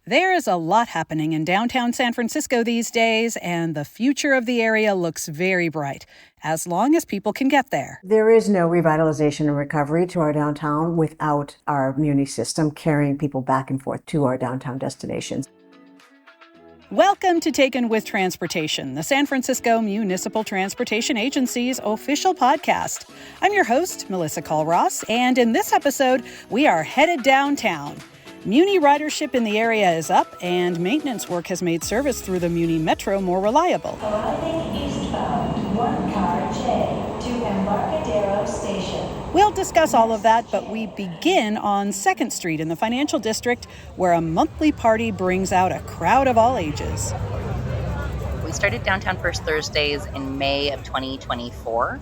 There is a lot happening in downtown San Francisco these days, and the future of the area looks very bright, as long as people can get there. There is no revitalization and recovery to our downtown without our Muni system carrying people back and forth to our downtown destinations. Welcome to Taken with Transportation, the San Francisco Municipal Transportation Agency's official podcast. I'm your host, Melissa Colross, and in this episode, we are headed downtown. Muni ridership in the area is up, and maintenance work has made service through the Muni Metro more reliable. Arriving eastbound, one car J to Embarcadero Station. We'll discuss all of that, but we begin on 2nd Street in the Financial District, where a monthly party brings out a crowd of all ages. We started Downtown First Thursdays in May of 2024,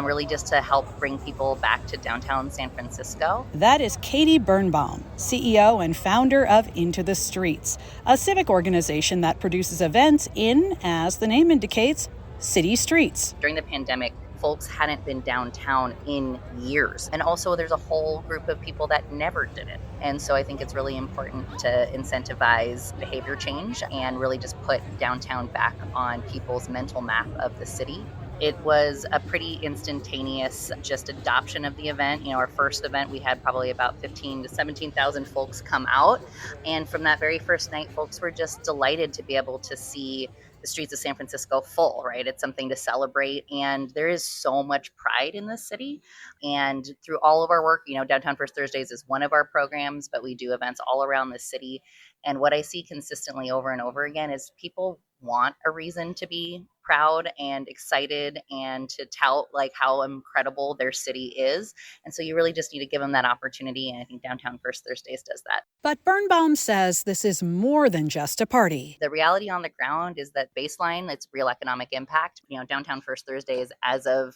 really just to help bring people back to downtown San Francisco. That is Katy Birnbaum, CEO and founder of Into the Streets, a civic organization that produces events in, as the name indicates, city streets. During the pandemic, folks hadn't been downtown in years. And also there's a whole group of people that never did it. And so I think it's really important to incentivize behavior change and really just put downtown back on people's mental map of the city. It was a pretty instantaneous just adoption of the event. You know, our first event, we had probably about 15 to 17,000 folks come out. And from that very first night, folks were just delighted to be able to see the streets of San Francisco full, right? It's something to celebrate. And there is so much pride in this city. And through all of our work, you know, Downtown First Thursdays is one of our programs, but we do events all around the city. And what I see consistently over and over again is people want a reason to be proud and excited and to tout like how incredible their city is. And so you really just need to give them that opportunity. And I think Downtown First Thursdays does that. But Birnbaum says this is more than just a party. The reality on the ground is that baseline, it's real economic impact. You know, Downtown First Thursdays, as of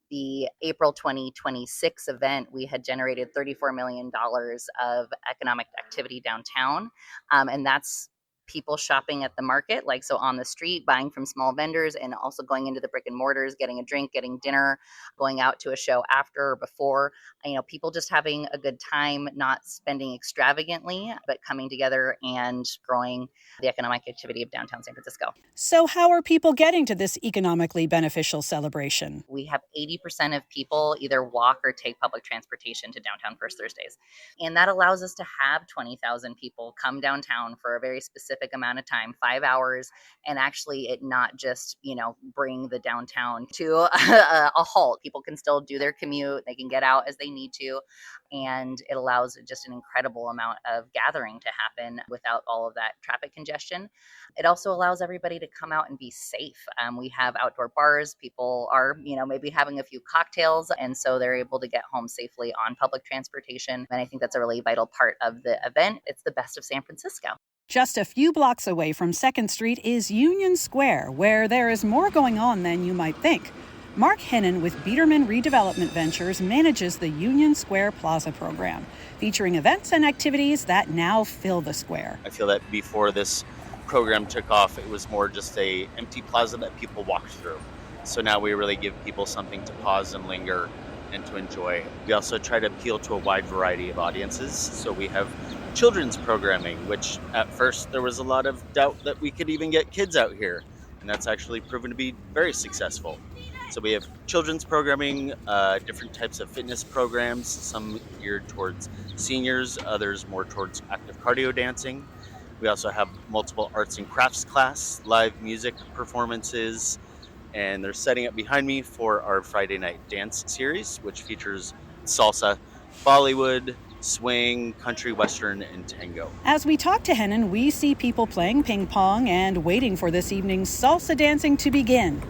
the April 2026 event, we had generated $34 million of economic activity downtown. And that's people shopping at the market, like so on the street, buying from small vendors, and also going into the brick and mortars, getting a drink, getting dinner, going out to a show after or before. You know, people just having a good time, not spending extravagantly, but coming together and growing the economic activity of downtown San Francisco. So how are people getting to this economically beneficial celebration? We have 80% of people either walk or take public transportation to Downtown First Thursdays. And that allows us to have 20,000 people come downtown for a very specific amount of time, 5 hours, and actually it not just, you know, bring the downtown to a halt. People can still do their commute. They can get out as they need to. And it allows just an incredible amount of gathering to happen without all of that traffic congestion. It also allows everybody to come out and be safe. We have outdoor bars. People are, you know, maybe having a few cocktails, and so they're able to get home safely on public transportation. And I think that's a really vital part of the event. It's the best of San Francisco. Just a few blocks away from 2nd Street is Union Square, where there is more going on than you might think. Mark Hennon with Biederman Redevelopment Ventures manages the Union Square Plaza program, featuring events and activities that now fill the square. I feel that before this program took off, it was more just a empty plaza that people walked through. So now we really give people something to pause and linger and to enjoy. We also try to appeal to a wide variety of audiences. So we have children's programming, which at first there was a lot of doubt that we could even get kids out here. And that's actually proven to be very successful. So we have children's programming, different types of fitness programs, some geared towards seniors, others more towards active cardio dancing. We also have multiple arts and crafts class, live music performances, and they're setting up behind me for our Friday night dance series, which features salsa, Bollywood, swing, country, western, and tango. As we talk to Hennon, we see people playing ping pong and waiting for this evening's salsa dancing to begin.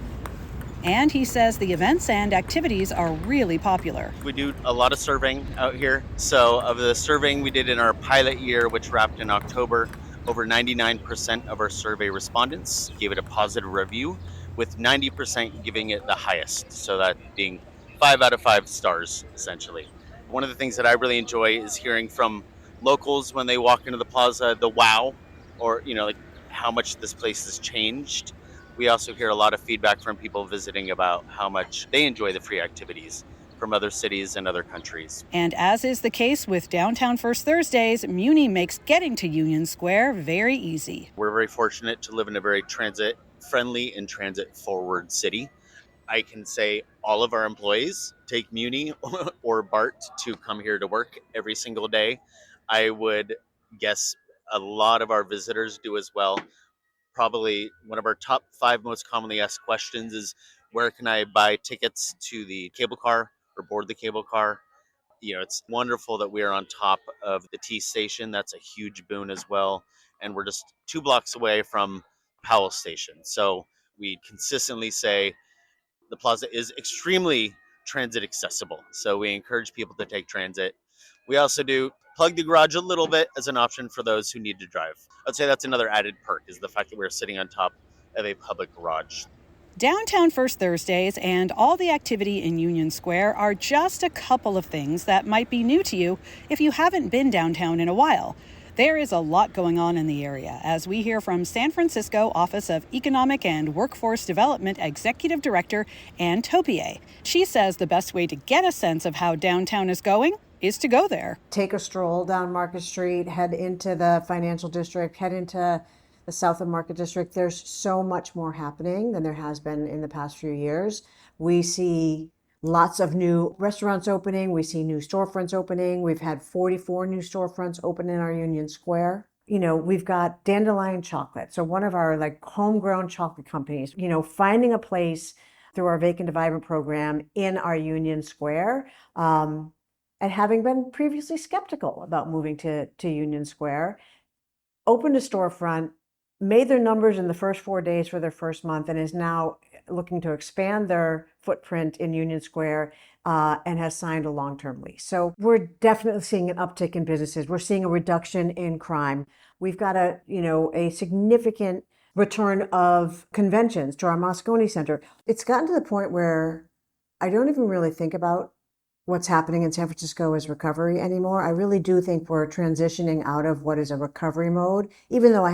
And he says the events and activities are really popular. We do a lot of surveying out here. So of the surveying we did in our pilot year, which wrapped in October, over 99% of our survey respondents gave it a positive review, with 90% giving it the highest. So that being 5 out of 5 stars, essentially. One of the things that I really enjoy is hearing from locals when they walk into the plaza, the wow, or, you know, like how much this place has changed. We also hear a lot of feedback from people visiting about how much they enjoy the free activities from other cities and other countries. And as is the case with Downtown First Thursdays, Muni makes getting to Union Square very easy. We're very fortunate to live in a very transit-friendly and transit-forward city. I can say all of our employees take Muni or BART to come here to work every single day. I would guess a lot of our visitors do as well. Probably one of our top 5 most commonly asked questions is, where can I buy tickets to the cable car or board the cable car? It's wonderful that we are on top of the T station. That's a huge boon as well. And we're just 2 blocks away from Powell Station. So we consistently say the Plaza is extremely transit accessible. So we encourage people to take transit. We also do plug the garage a little bit as an option for those who need to drive. I'd say that's another added perk, is the fact that we're sitting on top of a public garage. Downtown First Thursdays and all the activity in Union Square are just a couple of things that might be new to you if you haven't been downtown in a while. There is a lot going on in the area, as we hear from San Francisco Office of Economic and Workforce Development Executive Director Ann Taupier. She says the best way to get a sense of how downtown is going is to go there. Take a stroll down Market Street, head into the financial district, head into the south of Market District. There's so much more happening than there has been in the past few years. We see lots of new restaurants opening. We see new storefronts opening. We've had 44 new storefronts open in our Union Square. We've got Dandelion Chocolate. So one of our homegrown chocolate companies, finding a place through our Vacant to Vibrant program in our Union Square. And having been previously skeptical about moving to Union Square, opened a storefront, made their numbers in the first 4 days for their first month, and is now looking to expand their footprint in Union Square and has signed a long-term lease. So we're definitely seeing an uptick in businesses. We're seeing a reduction in crime. We've got a significant return of conventions to our Moscone Center. It's gotten to the point where I don't even really think about what's happening in San Francisco as recovery anymore. I really do think we're transitioning out of what is a recovery mode, even though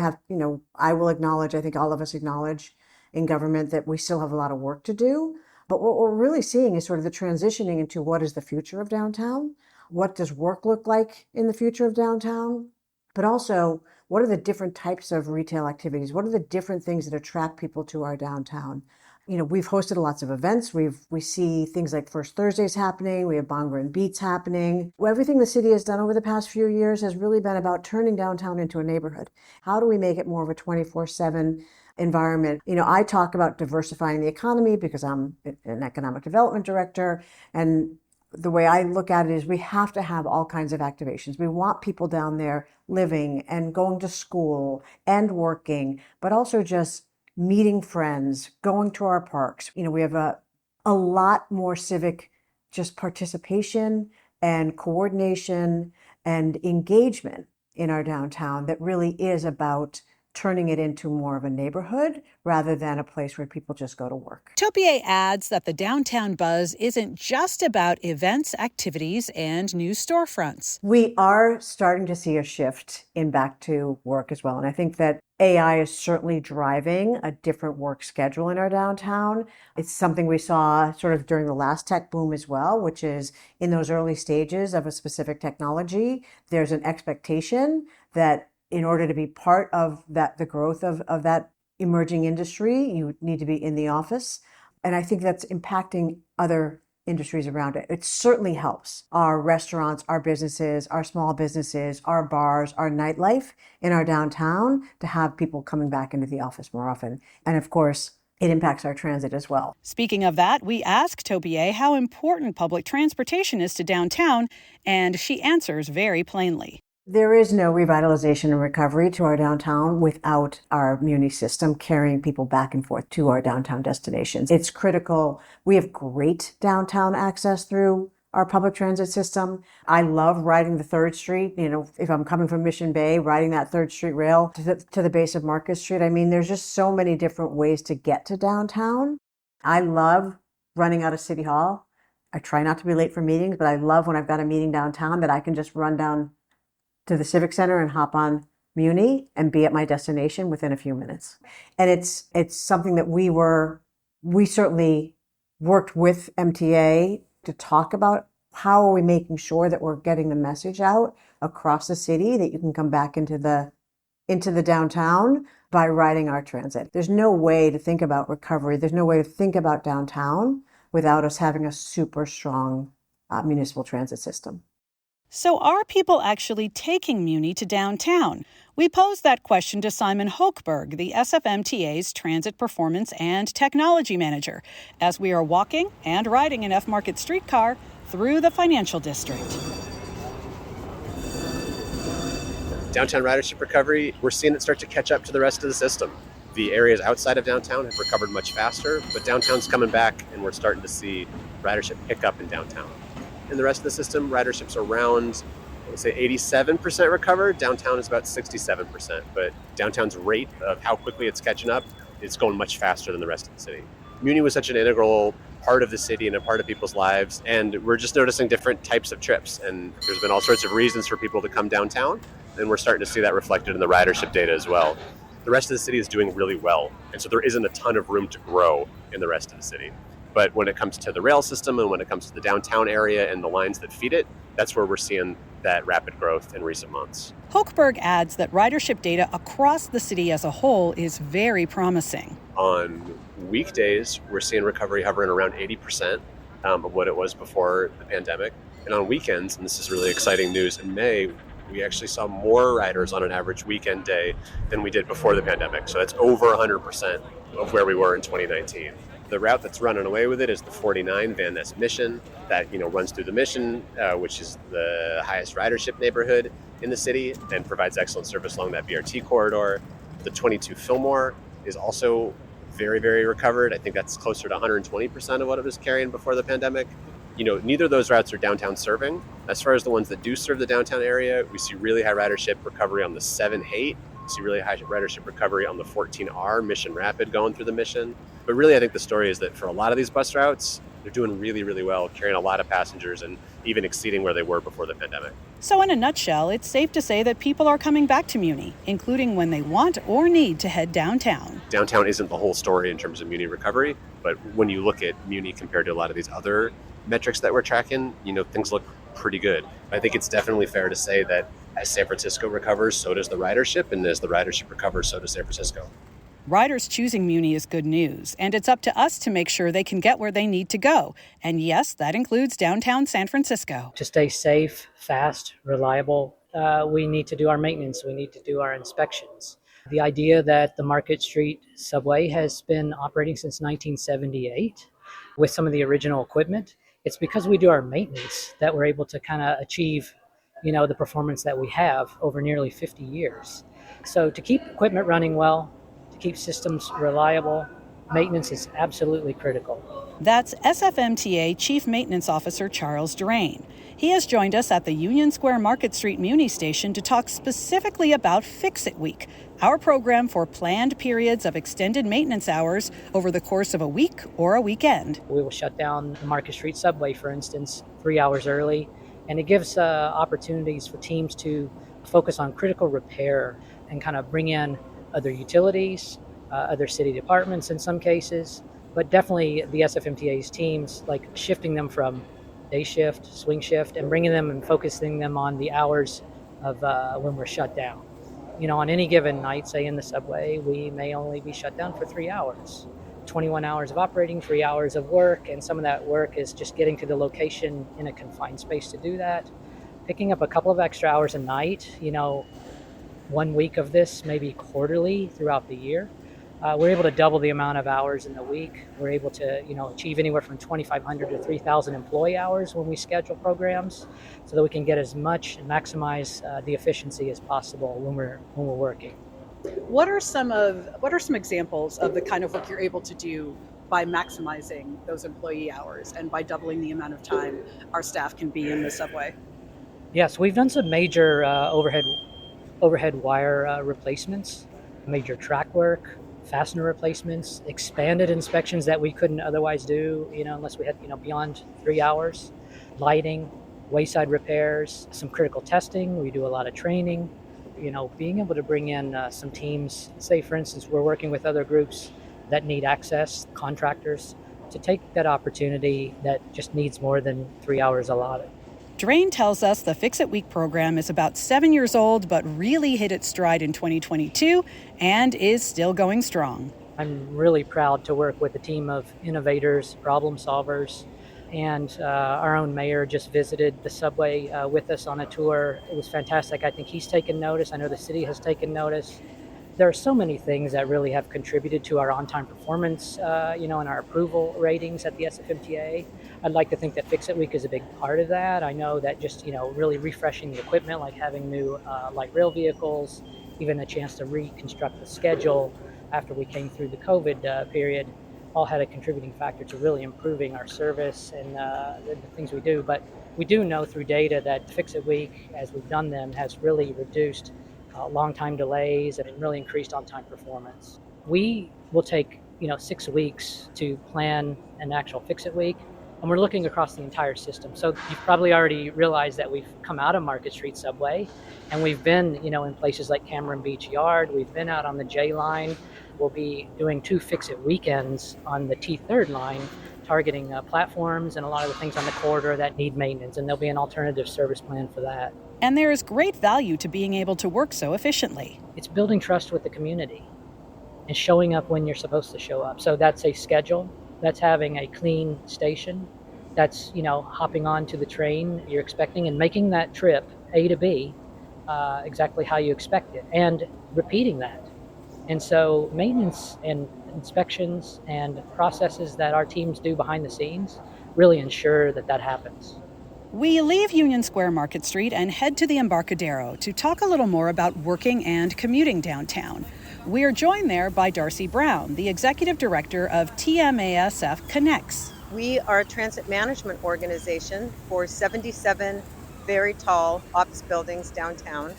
I will acknowledge, I think all of us acknowledge in government that we still have a lot of work to do. But what we're really seeing is sort of the transitioning into what is the future of downtown? What does work look like in the future of downtown? But also, what are the different types of retail activities? What are the different things that attract people to our downtown? We've hosted lots of events. We see things like First Thursdays happening. We have Bhangra and Beats happening. Everything the city has done over the past few years has really been about turning downtown into a neighborhood. How do we make it more of a 24/7 environment? I talk about diversifying the economy because I'm an economic development director. And the way I look at it is we have to have all kinds of activations. We want people down there living and going to school and working, but also just meeting friends, going to our parks. We have a lot more civic just participation and coordination and engagement in our downtown that really is about turning it into more of a neighborhood rather than a place where people just go to work. Taupier adds that the downtown buzz isn't just about events, activities, and new storefronts. We are starting to see a shift in back to work as well. And I think that AI is certainly driving a different work schedule in our downtown. It's something we saw sort of during the last tech boom as well, which is in those early stages of a specific technology, there's an expectation that in order to be part of the growth of that emerging industry, you need to be in the office. And I think that's impacting other industries around it. It certainly helps our restaurants, our businesses, our small businesses, our bars, our nightlife in our downtown to have people coming back into the office more often. And of course, it impacts our transit as well. Speaking of that, we asked Taupier how important public transportation is to downtown, and she answers very plainly. There is no revitalization and recovery to our downtown without our Muni system carrying people back and forth to our downtown destinations. It's critical. We have great downtown access through our public transit system. I love riding the 3rd Street. If I'm coming from Mission Bay, riding that 3rd Street rail to the base of Market Street. I mean, there's just so many different ways to get to downtown. I love running out of City Hall. I try not to be late for meetings, but I love when I've got a meeting downtown that I can just run down to the Civic Center and hop on Muni and be at my destination within a few minutes. And it's something that we certainly worked with MTA to talk about how are we making sure that we're getting the message out across the city that you can come back into the downtown by riding our transit. There's no way to think about recovery. There's no way to think about downtown without us having a super strong municipal transit system. So are people actually taking Muni to downtown? We posed that question to Simon Hochberg, the SFMTA's Transit Performance and Technology Manager, as we are walking and riding an F-Market streetcar through the financial district. Downtown ridership recovery, we're seeing it start to catch up to the rest of the system. The areas outside of downtown have recovered much faster, but downtown's coming back and we're starting to see ridership pick up in downtown. In the rest of the system, ridership's around, let's say 87% recovered. Downtown is about 67%, but downtown's rate of how quickly it's catching up is going much faster than the rest of the city. Muni was such an integral part of the city and a part of people's lives, and we're just noticing different types of trips, and there's been all sorts of reasons for people to come downtown, and we're starting to see that reflected in the ridership data as well. The rest of the city is doing really well, and so there isn't a ton of room to grow in the rest of the city. But when it comes to the rail system and when it comes to the downtown area and the lines that feed it, that's where we're seeing that rapid growth in recent months. Hochberg adds that ridership data across the city as a whole is very promising. On weekdays, we're seeing recovery hovering around 80% of what it was before the pandemic. And on weekends, and this is really exciting news, in May, we actually saw more riders on an average weekend day than we did before the pandemic. So that's over 100% of where we were in 2019. The route that's running away with it is the 49 Van Ness Mission that runs through the Mission, which is the highest ridership neighborhood in the city and provides excellent service along that BRT corridor. The 22 Fillmore is also very, very recovered. I think that's closer to 120% of what it was carrying before the pandemic. Neither of those routes are downtown serving. As far as the ones that do serve the downtown area, we see really high ridership recovery on the 7-8. We see really high ridership recovery on the 14R, Mission Rapid going through the Mission. But really, I think the story is that for a lot of these bus routes, they're doing really, really well, carrying a lot of passengers and even exceeding where they were before the pandemic. So in a nutshell, it's safe to say that people are coming back to Muni, including when they want or need to head downtown. Downtown isn't the whole story in terms of Muni recovery, but when you look at Muni compared to a lot of these other metrics that we're tracking, things look pretty good. I think it's definitely fair to say that as San Francisco recovers, so does the ridership, and as the ridership recovers, so does San Francisco. Riders choosing Muni is good news, and it's up to us to make sure they can get where they need to go. And yes, that includes downtown San Francisco. To stay safe, fast, reliable, we need to do our maintenance. We need to do our inspections. The idea that the Market Street subway has been operating since 1978 with some of the original equipment, it's because we do our maintenance that we're able to kind of achieve, the performance that we have over nearly 50 years. So to keep equipment running well, to keep systems reliable, maintenance is absolutely critical. That's SFMTA Chief Maintenance Officer Charles Drane. He has joined us at the Union Square Market Street Muni station to talk specifically about Fix-It Week, our program for planned periods of extended maintenance hours over the course of a week or a weekend. We will shut down the Market Street subway, for instance, 3 hours early, and it gives opportunities for teams to focus on critical repair and kind of bring in other utilities, other city departments in some cases, but definitely the SFMTA's teams, like shifting them from day shift, swing shift, and bringing them and focusing them on the hours of when we're shut down. On any given night, say in the subway, we may only be shut down for 3 hours. 21 hours of operating, 3 hours of work, and some of that work is just getting to the location in a confined space to do that. Picking up a couple of extra hours a night, 1 week of this, maybe quarterly throughout the year. We're able to double the amount of hours in the week. We're able to, achieve anywhere from 2,500 to 3,000 employee hours when we schedule programs, so that we can get as much and maximize the efficiency as possible when we're working. What are some examples of the kind of work you're able to do by maximizing those employee hours and by doubling the amount of time our staff can be in the subway? Yes, we've done some major overhead wire replacements, major track work, fastener replacements, expanded inspections that we couldn't otherwise do, unless we had, beyond 3 hours, lighting, wayside repairs, some critical testing. We do a lot of training, being able to bring in some teams. Say, for instance, we're working with other groups that need access, contractors, to take that opportunity that just needs more than 3 hours allotted. Drane tells us the Fix It Week program is about 7 years old, but really hit its stride in 2022 and is still going strong. I'm really proud to work with a team of innovators, problem solvers, and our own mayor just visited the subway with us on a tour. It was fantastic. I think he's taken notice. I know the city has taken notice. There are so many things that really have contributed to our on-time performance, and our approval ratings at the SFMTA. I'd like to think that Fix It Week is a big part of that. I know that just, really refreshing the equipment, like having new light rail vehicles, even a chance to reconstruct the schedule after we came through the COVID period, all had a contributing factor to really improving our service and the things we do. But we do know through data that Fix It Week, as we've done them, has really reduced long time delays and really increased on-time performance. We will take 6 weeks to plan an actual Fix It Week, and we're looking across the entire system. So you've probably already realized that we've come out of Market Street subway, and we've been in places like Cameron Beach Yard. We've been out on the J line. We'll be doing 2 Fix It weekends on the T3rd line, targeting platforms and a lot of the things on the corridor that need maintenance, and there'll be an alternative service plan for that. And there is great value to being able to work so efficiently. It's building trust with the community and showing up when you're supposed to show up. So that's a schedule, that's having a clean station, that's hopping on to the train you're expecting and making that trip A to B exactly how you expect it, and repeating that. And so maintenance and inspections and processes that our teams do behind the scenes really ensure that happens. We leave Union Square Market Street and head to the Embarcadero to talk a little more about working and commuting downtown. We are joined there by Darcy Brown, the executive director of TMASF Connects. We are a transit management organization for 77 very tall office buildings downtown.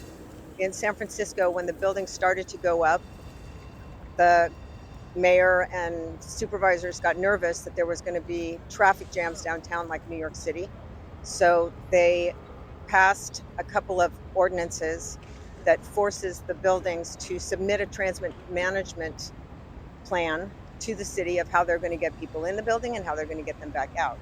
In San Francisco, when the buildings started to go up, the mayor and supervisors got nervous that there was going to be traffic jams downtown like New York City. So they passed a couple of ordinances that forces the buildings to submit a transit management plan to the city of how they're going to get people in the building and how they're going to get them back out.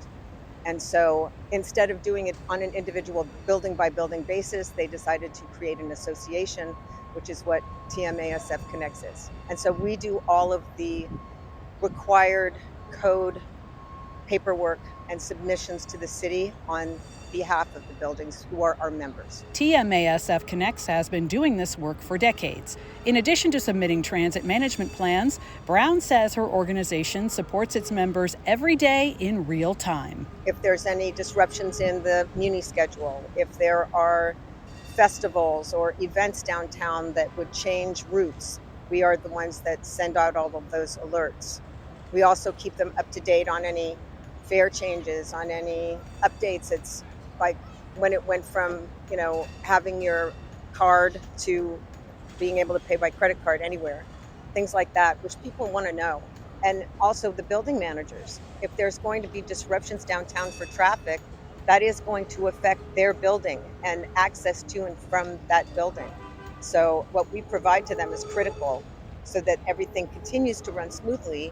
And so instead of doing it on an individual building by building basis, they decided to create an association, which is what TMASF Connects is. And so we do all of the required code paperwork and submissions to the city on behalf of the buildings who are our members. TMASF Connects has been doing this work for decades. In addition to submitting transit management plans, Brown says her organization supports its members every day in real time. If there's any disruptions in the Muni schedule, if there are festivals or events downtown that would change routes, we are the ones that send out all of those alerts. We also keep them up to date on any fare changes, on any updates. It's like when it went from, having your card to being able to pay by credit card anywhere, things like that, which people want to know. And also the building managers. If there's going to be disruptions downtown for traffic, that is going to affect their building and access to and from that building. So what we provide to them is critical so that everything continues to run smoothly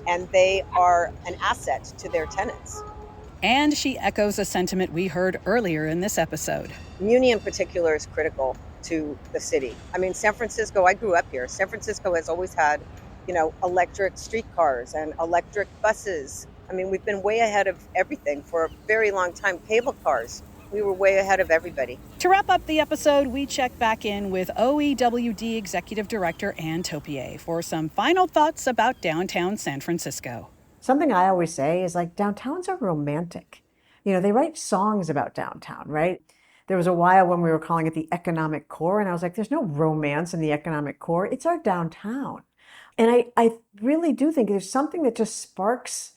and they are an asset to their tenants. And she echoes a sentiment we heard earlier in this episode. Muni in particular is critical to the city. I mean, San Francisco, I grew up here. San Francisco has always had, electric streetcars and electric buses. I mean, we've been way ahead of everything for a very long time. Cable cars, we were way ahead of everybody. To wrap up the episode, we check back in with OEWD Executive Director Ann Taupier for some final thoughts about downtown San Francisco. Something I always say is downtowns are romantic. They write songs about downtown, right? There was a while when we were calling it the economic core, and I was like, there's no romance in the economic core. It's our downtown. And I really do think there's something that just sparks.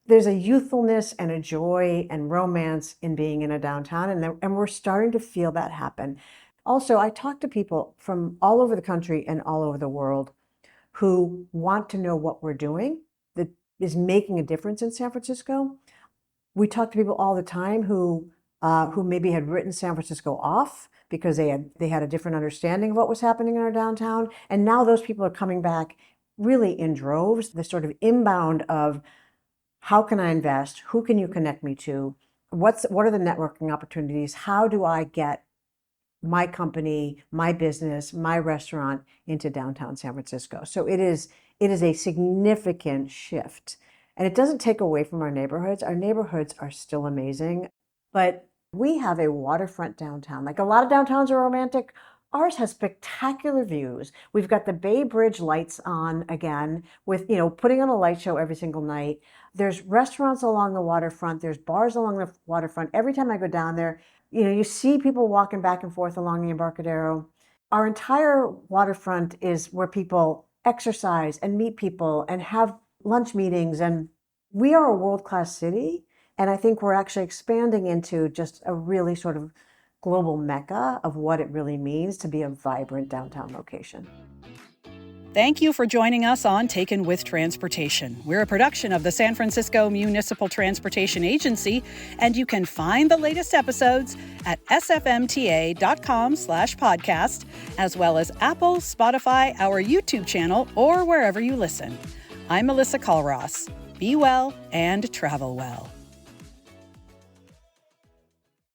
There's a youthfulness and a joy and romance in being in a downtown, and we're starting to feel that happen. Also, I talk to people from all over the country and all over the world who want to know what we're doing that is making a difference in San Francisco. We talk to people all the time who maybe had written San Francisco off because they had a different understanding of what was happening in our downtown, and now those people are coming back really in droves. The sort of inbound of How can I invest? Who can you connect me to? What are the networking opportunities? How do I get my company, my business, my restaurant into downtown San Francisco? So it is a significant shift. And it doesn't take away from our neighborhoods. Our neighborhoods are still amazing, but we have a waterfront downtown. Like a lot of downtowns are romantic. Ours has spectacular views. We've got the Bay Bridge lights on again with, putting on a light show every single night. There's restaurants along the waterfront. There's bars along the waterfront. Every time I go down there, you see people walking back and forth along the Embarcadero. Our entire waterfront is where people exercise and meet people and have lunch meetings. And we are a world-class city. And I think we're actually expanding into just a really sort of global mecca of what it really means to be a vibrant downtown location. Thank you for joining us on Taken with Transportation. We're a production of the San Francisco Municipal Transportation Agency, and you can find the latest episodes at sfmta.com/podcast, as well as Apple, Spotify, our YouTube channel, or wherever you listen. I'm Melissa Colross. Be well and travel well.